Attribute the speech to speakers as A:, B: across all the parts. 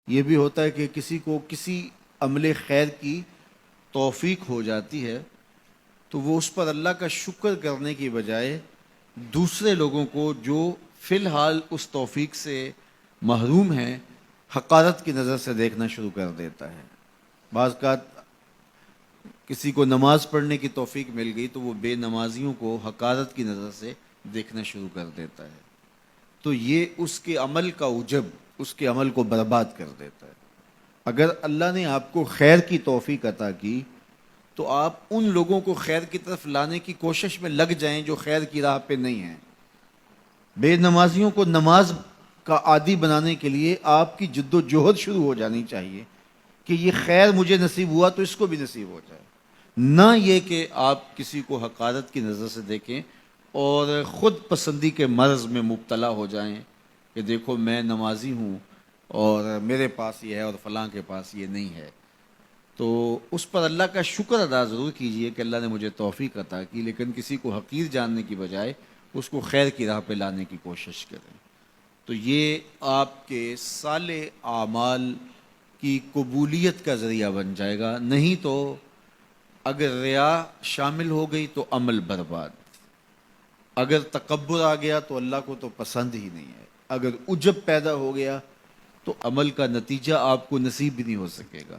A: یہ بھی ہوتا ہے کہ کسی کو کسی عمل خیر کی توفیق ہو جاتی ہے تو وہ اس پر اللہ کا شکر کرنے کی بجائے دوسرے لوگوں کو جو فی الحال اس توفیق سے محروم ہیں حقارت کی نظر سے دیکھنا شروع کر دیتا ہے۔ بعض کا کسی کو نماز پڑھنے کی توفیق مل گئی تو وہ بے نمازیوں کو حقارت کی نظر سے دیکھنا شروع کر دیتا ہے، تو یہ اس کے عمل کا عجب، اس کے عمل کو برباد کر دیتا ہے۔ اگر اللہ نے آپ کو خیر کی توفیق عطا کی تو آپ ان لوگوں کو خیر کی طرف لانے کی کوشش میں لگ جائیں جو خیر کی راہ پہ نہیں ہیں۔ بے نمازیوں کو نماز کا عادی بنانے کے لیے آپ کی جد و جہد شروع ہو جانی چاہیے کہ یہ خیر مجھے نصیب ہوا تو اس کو بھی نصیب ہو جائے، نہ یہ کہ آپ کسی کو حقارت کی نظر سے دیکھیں اور خود پسندی کے مرض میں مبتلا ہو جائیں کہ دیکھو میں نمازی ہوں اور میرے پاس یہ ہے اور فلاں کے پاس یہ نہیں ہے۔ تو اس پر اللہ کا شکر ادا ضرور کیجئے کہ اللہ نے مجھے توفیق عطا کی، لیکن کسی کو حقیر جاننے کی بجائے اس کو خیر کی راہ پہ لانے کی کوشش کریں۔ تو یہ آپ کے صالح اعمال کی قبولیت کا ذریعہ بن جائے گا، نہیں تو اگر ریا شامل ہو گئی تو عمل برباد، اگر تکبر آ گیا تو اللہ کو تو پسند ہی نہیں ہے، اگر عجب پیدا ہو گیا تو عمل کا نتیجہ آپ کو نصیب بھی نہیں ہو سکے گا۔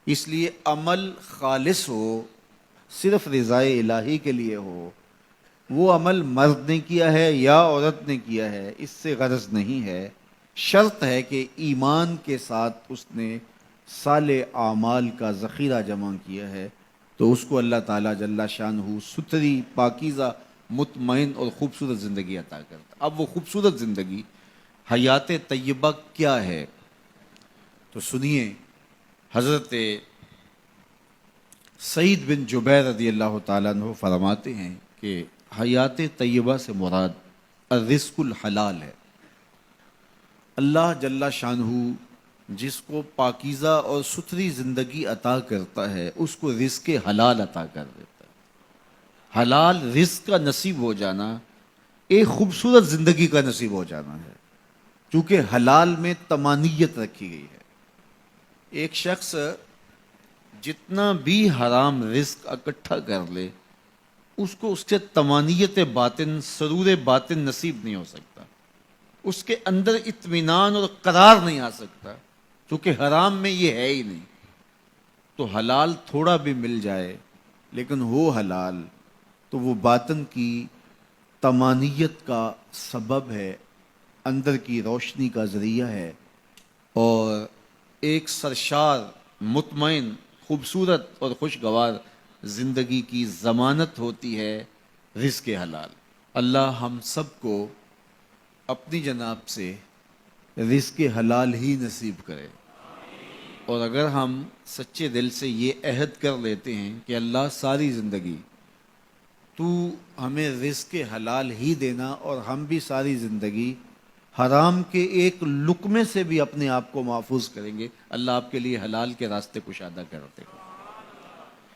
A: اس لیے عمل خالص ہو، صرف رضائے الہی کے لیے ہو، وہ عمل مرد نے کیا ہے یا عورت نے کیا ہے اس سے غرض نہیں ہے، شرط ہے کہ ایمان کے ساتھ اس نے صالح اعمال کا ذخیرہ جمع کیا ہے تو اس کو اللہ تعالیٰ جل شانہ ستھری، پاکیزہ، مطمئن اور خوبصورت زندگی عطا کرتا۔ اب وہ خوبصورت زندگی حیات طیبہ کیا ہے تو سنیے، حضرت سعید بن جبیر رضی اللہ تعالیٰ عنہ فرماتے ہیں کہ حیات طیبہ سے مراد الرزق الحلال ہے۔ اللہ جل شانہ جس کو پاکیزہ اور ستھری زندگی عطا کرتا ہے اس کو رزق حلال عطا کر دیتا ہے۔ حلال رزق کا نصیب ہو جانا ایک خوبصورت زندگی کا نصیب ہو جانا ہے، کیونکہ حلال میں طمانیت رکھی گئی ہے۔ ایک شخص جتنا بھی حرام رزق اکٹھا کر لے اس کو اس کے طمانیت باطن، سرور باطن نصیب نہیں ہو سکتا، اس کے اندر اطمینان اور قرار نہیں آ سکتا، کیونکہ حرام میں یہ ہے ہی نہیں۔ تو حلال تھوڑا بھی مل جائے لیکن ہو حلال تو وہ باطن کی طمانیت کا سبب ہے، اندر کی روشنی کا ذریعہ ہے، اور ایک سرشار، مطمئن، خوبصورت اور خوشگوار زندگی کی ضمانت ہوتی ہے رزق حلال۔ اللہ ہم سب کو اپنی جناب سے رزق حلال ہی نصیب کرے، اور اگر ہم سچے دل سے یہ عہد کر لیتے ہیں کہ اللہ ساری زندگی تو ہمیں رزق حلال ہی دینا اور ہم بھی ساری زندگی حرام کے ایک لقمے سے بھی اپنے آپ کو محفوظ کریں گے، اللہ آپ کے لیے حلال کے راستے کشادہ کر دے گا۔